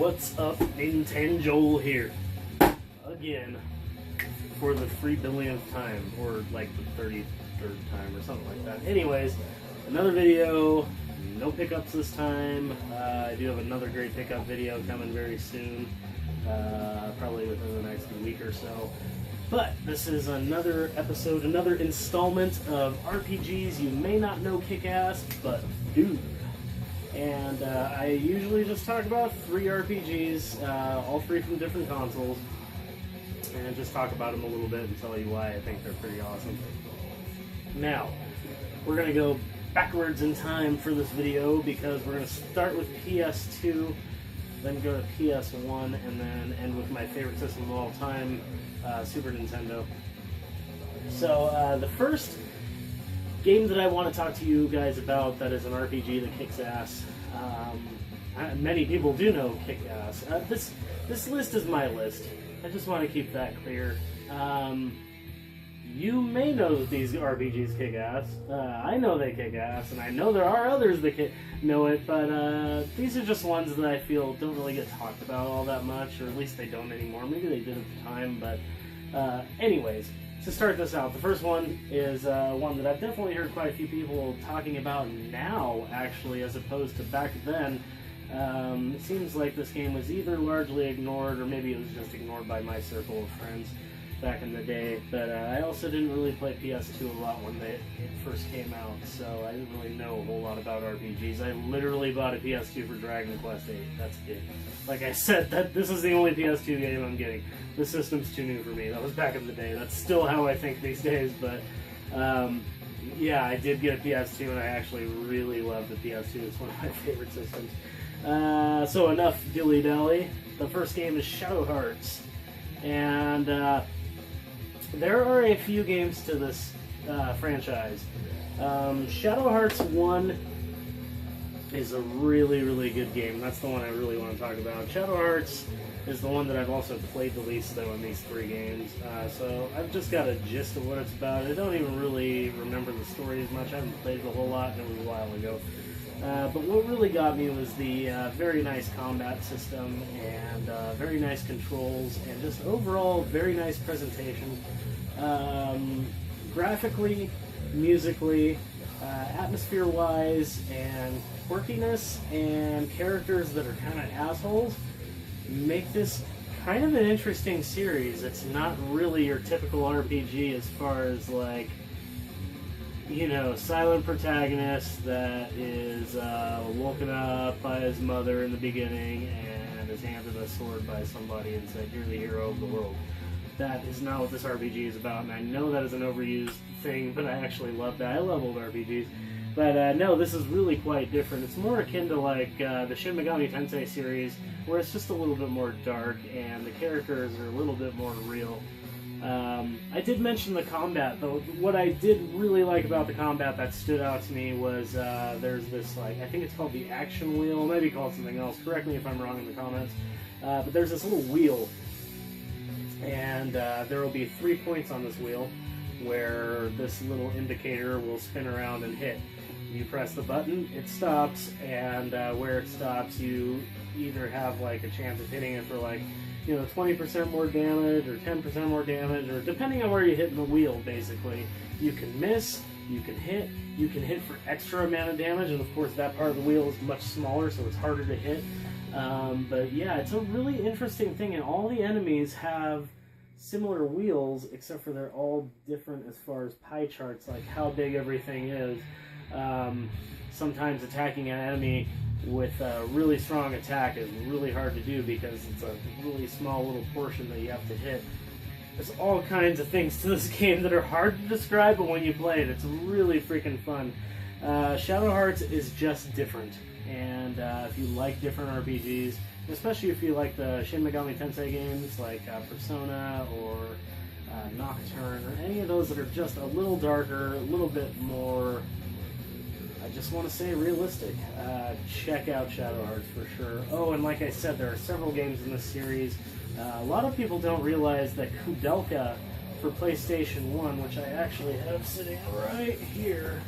What's up, Nintenjoel here. Again, for the 3 billionth time, or like the 33rd time, or something like that. Anyways, another video, no pickups this time. I do have another great pickup video coming very soon, probably within the next week or so. But this is another episode, another installment of RPGs you may not know kick ass, but do. And I usually just talk about 3 RPGs, all 3 from different consoles, and just talk about them a little bit and tell you why I think they're pretty awesome. Now, we're going to go backwards in time for this video because we're going to start with PS2, then go to PS1, and then end with my favorite system of all time, Super Nintendo. So, the first game that I want to talk to you guys about that is an RPG that kicks ass. Many people do know kick ass. This list is my list. I just want to keep that clear. You may know that these RPGs kick ass. I know they kick ass, and I know there are others that know it, but these are just ones that I feel don't really get talked about all that much, or at least they don't anymore. Maybe they did at the time, but anyways. To start this out, the first one is one that I've definitely heard quite a few people talking about now, actually, as opposed to back then. It seems like this game was either largely ignored, or maybe it was just ignored by my circle of friends back in the day. But I also didn't really play PS2 a lot when it first came out, so I didn't really know a whole lot about RPGs. I literally bought a PS2 for Dragon Quest VIII. That's it. Like I said, this is the only PS2 game I'm getting. The system's too new for me. That was back in the day. That's still how I think these days, but yeah, I did get a PS2, and I actually really love the PS2. It's one of my favorite systems. So enough dilly-dally. The first game is Shadow Hearts, and there are a few games to this franchise. Shadow Hearts 1 is a really, really good game. That's the one I really want to talk about. Shadow Hearts is the one that I've also played the least, though, in these 3 games. So I've just got a gist of what it's about. I don't even really remember the story as much. I haven't played it a whole lot, and it was a while ago. But what really got me was the very nice combat system, and very nice controls, and just overall very nice presentation. Graphically, musically, atmosphere-wise, and quirkiness, and characters that are kind of assholes make this kind of an interesting series. It's not really your typical RPG as far as, like, you know, silent protagonist that is woken up by his mother in the beginning and is handed a sword by somebody and said, "You're the hero of the world." That is not what this RPG is about, and I know that is an overused thing, but I actually love that. I love old RPGs. But no, this is really quite different. It's more akin to like the Shin Megami Tensei series, where it's just a little bit more dark, and the characters are a little bit more real. I did mention the combat, though. What I did really like about the combat that stood out to me was there's this, like, I think it's called the action wheel, maybe called something else. Correct me if I'm wrong in the comments. But there's this little wheel, and there will be 3 points on this wheel where this little indicator will spin around and hit. You press the button, it stops, and where it stops, you either have like a chance of hitting it for like, you know, 20% more damage or 10% more damage, or depending on where you hit in the wheel, basically. You can miss, you can hit for extra amount of damage, and of course that part of the wheel is much smaller, so it's harder to hit. But yeah, it's a really interesting thing, and all the enemies have similar wheels, except for they're all different as far as pie charts, like how big everything is. Sometimes attacking an enemy with a really strong attack is really hard to do because it's a really small little portion that you have to hit. There's all kinds of things to this game that are hard to describe, but when you play it, it's really freaking fun. Shadow Hearts is just different, and if you like different RPGs, especially if you like the Shin Megami Tensei games like Persona or Nocturne, or any of those that are just a little darker, a little bit more, I just want to say, realistic, check out Shadow Hearts for sure. Oh, and like I said, there are several games in this series. A lot of people don't realize that Kudelka for PlayStation 1, which I actually have sitting right here,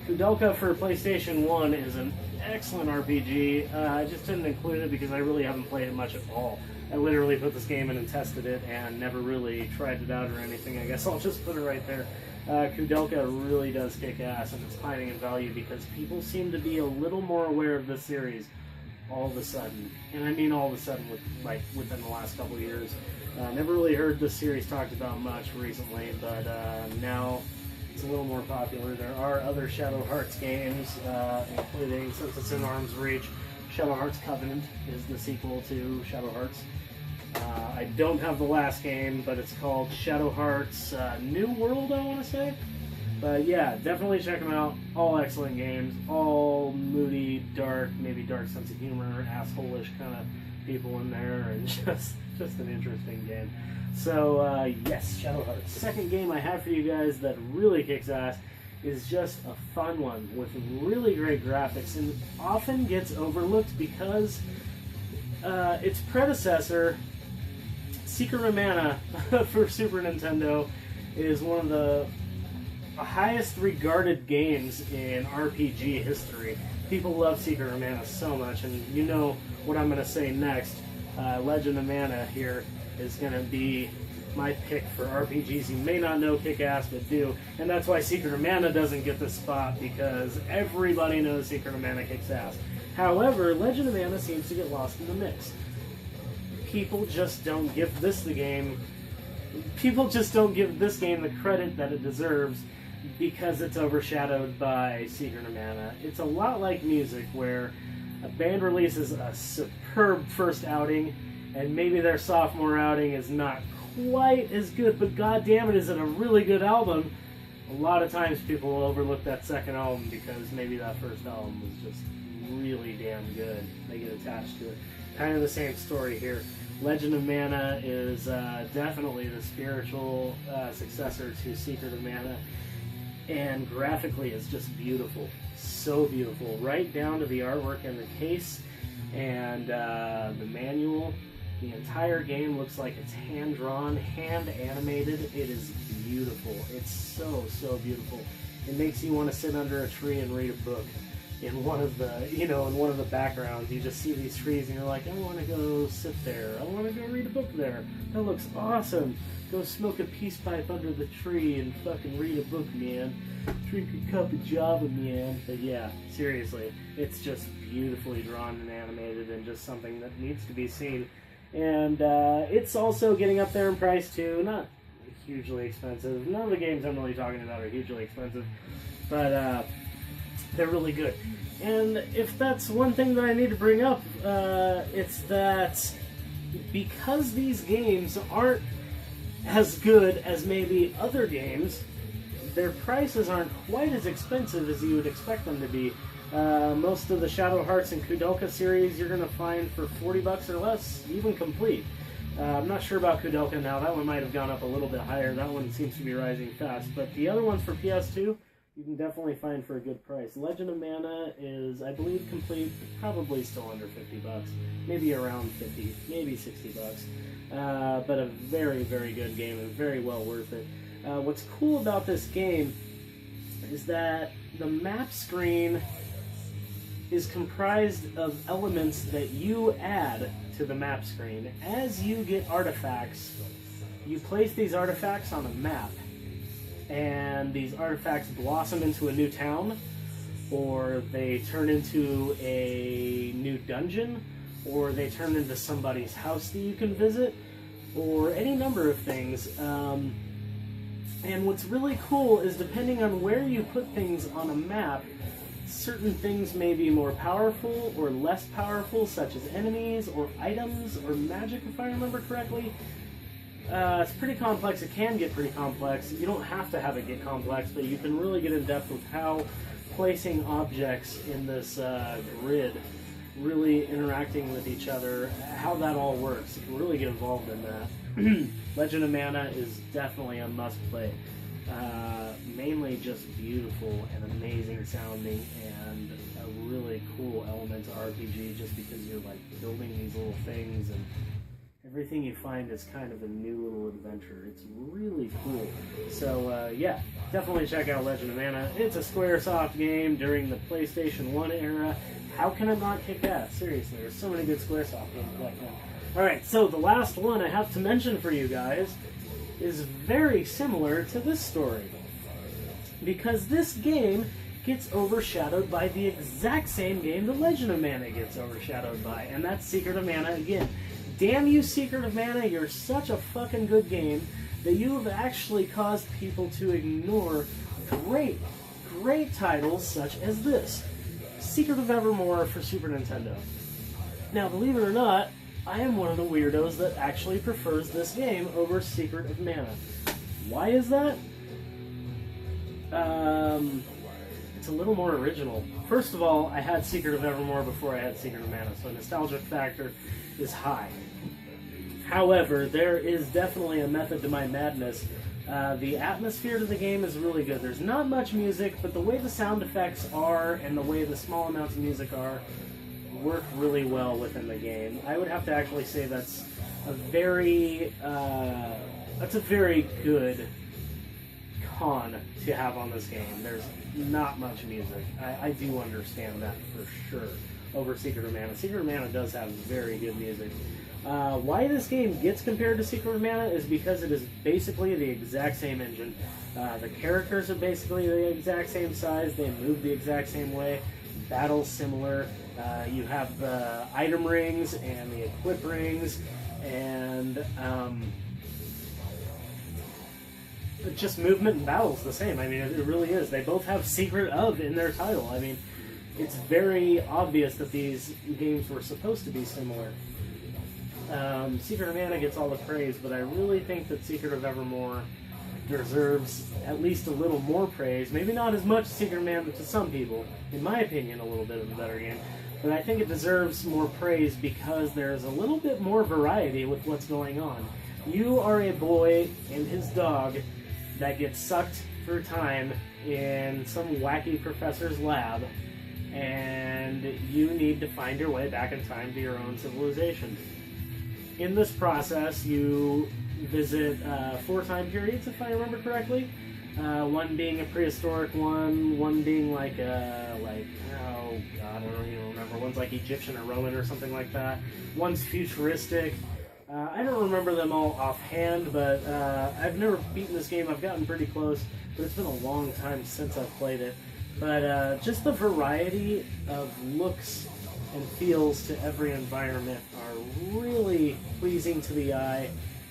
Kudelka for PlayStation 1 is an excellent RPG. I just didn't include it because I really haven't played it much at all. I literally put this game in and tested it and never really tried it out or anything. I guess I'll just put it right there. Kudelka really does kick ass, and it's climbing in value because people seem to be a little more aware of this series all of a sudden. And I mean all of a sudden, within the last couple of years. Never really heard this series talked about much recently, but now it's a little more popular. There are other Shadow Hearts games, including, since it's in arm's reach, Shadow Hearts Covenant is the sequel to Shadow Hearts. I don't have the last game, but it's called Shadow Hearts New World, I want to say. But yeah, definitely check them out. All excellent games, all moody, dark, maybe dark sense of humor, asshole-ish kind of people in there, and just an interesting game. So yes, Shadow Hearts. Second game I have for you guys that really kicks ass is just a fun one with really great graphics, and often gets overlooked because its predecessor, Secret of Mana for Super Nintendo, is one of the highest regarded games in RPG history. People love Secret of Mana so much, and you know what I'm going to say next. Legend of Mana here is going to be my pick for RPGs you may not know kick ass but do, and that's why Secret of Mana doesn't get this spot, because everybody knows Secret of Mana kicks ass. However, Legend of Mana seems to get lost in the mix. People just don't give this game the credit that it deserves because it's overshadowed by Secret of Mana. It's a lot like music, where a band releases a superb first outing, and maybe their sophomore outing is not quite as good, but goddamn it, is it a really good album? A lot of times people will overlook that second album because maybe that first album was just really damn good. They get attached to it. Kind of the same story here. Legend of Mana is definitely the spiritual successor to Secret of Mana, and graphically it's just beautiful. So beautiful, right down to the artwork in the case and the manual. The entire game looks like it's hand-drawn, hand-animated. It is beautiful. It's so, so beautiful. It makes you want to sit under a tree and read a book. In one of the backgrounds, you just see these trees and you're like, I want to go sit there. I want to go read a book there. That looks awesome. Go smoke a peace pipe under the tree and fucking read a book, man. Drink a cup of Java, man. But yeah, seriously, it's just beautifully drawn and animated, and just something that needs to be seen. And it's also getting up there in price too. Not hugely expensive. None of the games I'm really talking about are hugely expensive, but they're really good. And if that's one thing that I need to bring up, it's that because these games aren't as good as maybe other games, their prices aren't quite as expensive as you would expect them to be. Most of the Shadow Hearts and Kudelka series you're going to find for 40 bucks or less, even complete. I'm not sure about Kudelka now. That one might have gone up a little bit higher. That one seems to be rising fast. But the other ones for PS2, you can definitely find for a good price. Legend of Mana is, I believe, complete, probably still under 50 bucks. Maybe around 50, maybe 60 bucks. But a very, very good game and very well worth it. What's cool about this game is that the map screen is comprised of elements that you add to the map screen. As you get artifacts, you place these artifacts on a map, and these artifacts blossom into a new town, or they turn into a new dungeon, or they turn into somebody's house that you can visit, or any number of things. And what's really cool is, depending on where you put things on a map, certain things may be more powerful or less powerful, such as enemies or items or magic, if I remember correctly. It's pretty complex. It can get pretty complex. You don't have to have it get complex, but you can really get in depth with how placing objects in this grid, really interacting with each other, how that all works. You can really get involved in that. Legend of Mana is definitely a must-play. Mainly just beautiful and amazing sounding, and a really cool element to RPG, just because you're like building these little things and everything you find is kind of a new little adventure. It's really cool. So yeah, definitely check out Legend of Mana. It's a Squaresoft game during the PlayStation 1 era. How can it not kick ass? Seriously, there's so many good Squaresoft games like that. Alright, so the last one I have to mention for you guys is very similar to this story. Because this game gets overshadowed by the exact same game the Legend of Mana gets overshadowed by, and that's Secret of Mana again. Damn you, Secret of Mana, you're such a fucking good game that you have actually caused people to ignore great, great titles such as this. Secret of Evermore for Super Nintendo. Now, believe it or not, I am one of the weirdos that actually prefers this game over Secret of Mana. Why is that? It's a little more original. First of all, I had Secret of Evermore before I had Secret of Mana, so nostalgia factor is high. However, there is definitely a method to my madness. The atmosphere to the game is really good. There's not much music, but the way the sound effects are and the way the small amounts of music are work really well within the game. I would have to actually say that's a very good con to have on this game. There's not much music. I do understand that for sure over Secret of Mana. Secret of Mana does have very good music. Why this game gets compared to Secret of Mana is because it is basically the exact same engine. The characters are basically the exact same size. They move the exact same way. Battle's similar. You have the item rings and the equip rings, and just movement and battle's the same. I mean, it really is. They both have Secret of in their title. I mean, it's very obvious that these games were supposed to be similar. Secret of Mana gets all the praise, but I really think that Secret of Evermore deserves at least a little more praise. Maybe not as much as Secret of Mana to some people. In my opinion, a little bit of a better game. But I think it deserves more praise because there's a little bit more variety with what's going on. You are a boy and his dog that gets sucked through time in some wacky professor's lab, and you need to find your way back in time to your own civilization. In this process, you visit 4 time periods, if I remember correctly. One being a prehistoric one being like oh god, I don't even remember. One's like Egyptian or Roman or something like that. One's futuristic. I don't remember them all offhand, but I've never beaten this game. I've gotten pretty close, but it's been a long time since I've played it. But just the variety of looks and feels to every environment are really pleasing to the eye,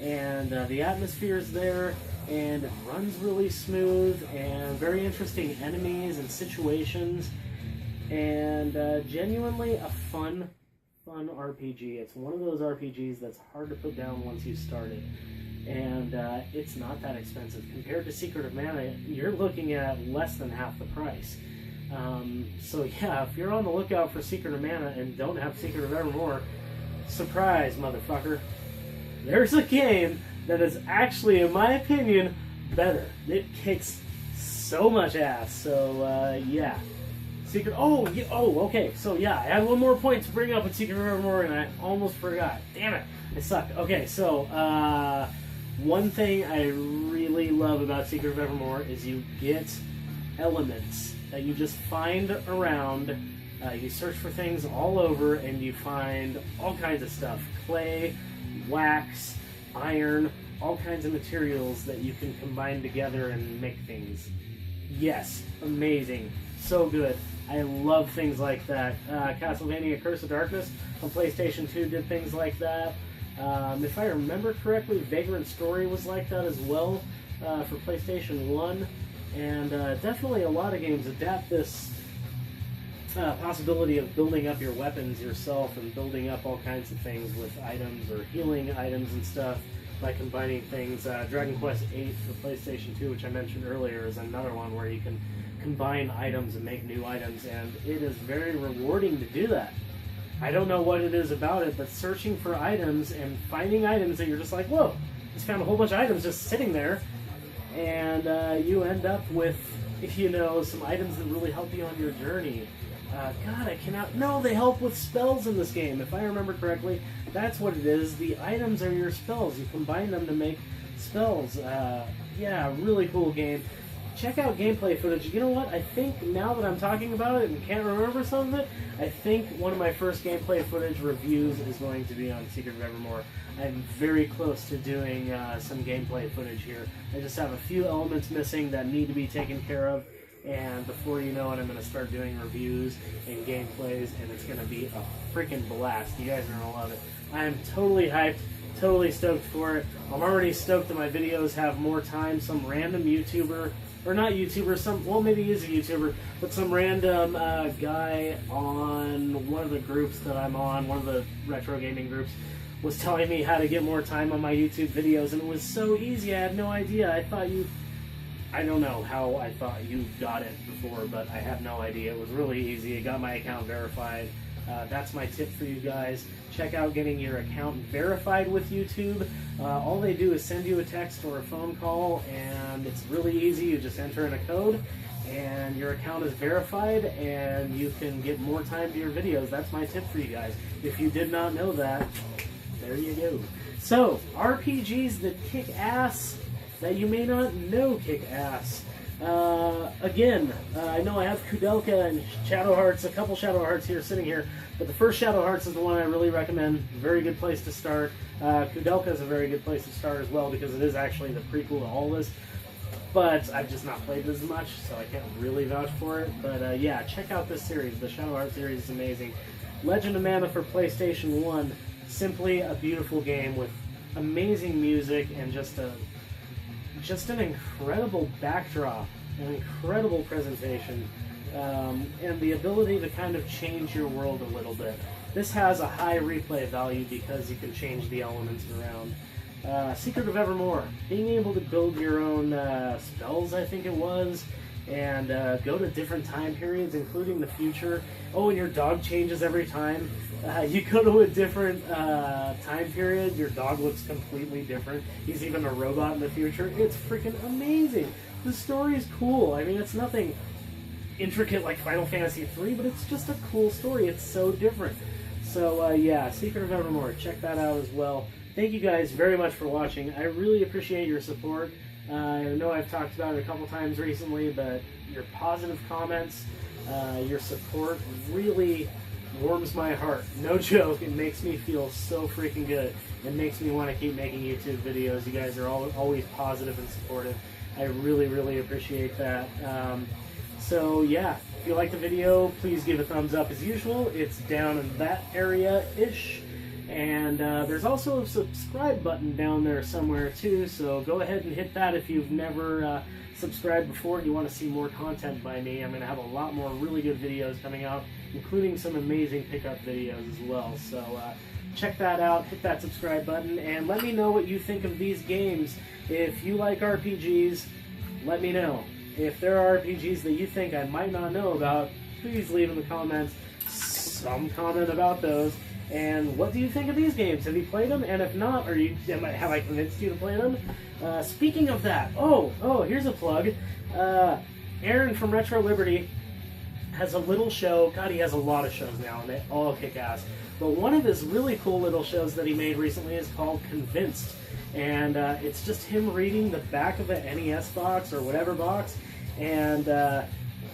and the atmosphere is there, and it runs really smooth, and very interesting enemies and situations, and genuinely a fun RPG. It's one of those RPGs that's hard to put down once you start it, and it's not that expensive. Compared to Secret of Mana, you're looking at less than half the price. So yeah, if you're on the lookout for Secret of Mana and don't have Secret of Evermore, surprise, motherfucker. There's a game that is actually, in my opinion, better. It kicks so much ass. So yeah. Okay. So yeah, I had one more point to bring up with Secret of Evermore, and I almost forgot. Damn it, I suck. Okay, so one thing I really love about Secret of Evermore is you get elements that you just find around. You search for things all over, and you find all kinds of stuff: clay, wax, iron, all kinds of materials that you can combine together and make things. Yes, amazing, so good. I love things like that. Castlevania Curse of Darkness on PlayStation 2 did things like that. If I remember correctly, Vagrant Story was like that as well for PlayStation 1. And definitely a lot of games adapt this possibility of building up your weapons yourself and building up all kinds of things with items or healing items and stuff by combining things. Dragon Quest VIII for PlayStation 2, which I mentioned earlier, is another one where you can combine items and make new items, and it is very rewarding to do that. I don't know what it is about it, but searching for items and finding items that you're just like, whoa, just found a whole bunch of items just sitting there, and you end up with, you know, some items that really help you on your journey. God, I cannot... No, they help with spells in this game. If I remember correctly, that's what it is. The items are your spells. You combine them to make spells. Yeah, really cool game. Check out gameplay footage. You know what? I think now that I'm talking about it and can't remember some of it, I think one of my first gameplay footage reviews is going to be on Secret of Evermore. I'm very close to doing some gameplay footage here. I just have a few elements missing that need to be taken care of, and before you know it, I'm going to start doing reviews and gameplays, and it's going to be a freaking blast. You guys are going to love it. I'm totally hyped, totally stoked for it. I'm already stoked that my videos have more time. Some random YouTuber, or not YouTuber, well, maybe he is a YouTuber, but some random guy on one of the groups that I'm on, one of the retro gaming groups, was telling me how to get more time on my YouTube videos, and it was so easy. I had no idea. I don't know how I thought you got it before, but I have no idea. It was really easy. It got my account verified. That's my tip for you guys. Check out getting your account verified with YouTube. All they do is send you a text or a phone call, and it's really easy. You just enter in a code, and your account is verified, and you can get more time to your videos. That's my tip for you guys. If you did not know that, there you go. So, RPGs that kick ass, that you may not know kick ass. Again, I know I have Kudelka and Shadow Hearts, a couple Shadow Hearts here sitting here, but the first Shadow Hearts is the one I really recommend. Very good place to start. Kudelka is a very good place to start as well, because it is actually the prequel to all this. But I've just not played it as much, so I can't really vouch for it. But yeah, check out this series. The Shadow Hearts series is amazing. Legend of Mana for PlayStation 1. Simply a beautiful game with amazing music and just an incredible backdrop, an incredible presentation, and the ability to kind of change your world a little bit. This has a high replay value because you can change the elements around. Secret of Evermore, being able to build your own spells, I think it was, and go to different time periods, including the future. Oh, and your dog changes every time. You go to a different time period, your dog looks completely different. He's even a robot in the future. It's freaking amazing. The story is cool. I mean, it's nothing intricate like Final Fantasy III, but it's just a cool story. It's so different. So, yeah, Secret of Evermore. Check that out as well. Thank you guys very much for watching. I really appreciate your support. I know I've talked about it a couple times recently, but your positive comments, your support really warms my heart. No joke. It makes me feel so freaking good. It makes me want to keep making YouTube videos. You guys are always positive and supportive. I really, really appreciate that. So yeah, if you like the video, please give a thumbs up as usual. It's down in that area-ish. And there's also a subscribe button down there somewhere too, so go ahead and hit that if you've never subscribed before and you want to see more content by me. I'm going to have a lot more really good videos coming out, including some amazing pickup videos as well. So check that out, hit that subscribe button, and let me know what you think of these games. If you like RPGs, let me know. If there are RPGs that you think I might not know about, please leave in the comments some comment about those. And what do you think of these games? Have you played them? And if not, have I convinced you to play them? Speaking of that, here's a plug. Aaron from Retro Liberty has a little show. God, he has a lot of shows now, and they all kick ass. But one of his really cool little shows that he made recently is called Convinced. And it's just him reading the back of a NES box or whatever box and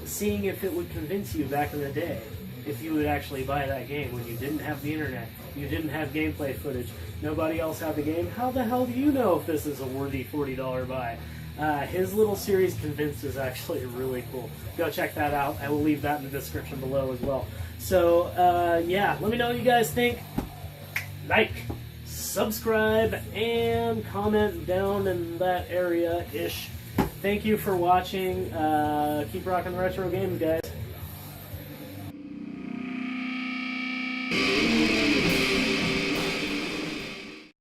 seeing if it would convince you back in the day. If you would actually buy that game when you didn't have the internet, you didn't have gameplay footage, nobody else had the game, how the hell do you know if this is a worthy $40 buy? His little series, Convinced, is actually really cool. Go check that out. I will leave that in the description below as well. So, yeah, let me know what you guys think. Like, subscribe, and comment down in that area-ish. Thank you for watching. Keep rocking the retro games, guys.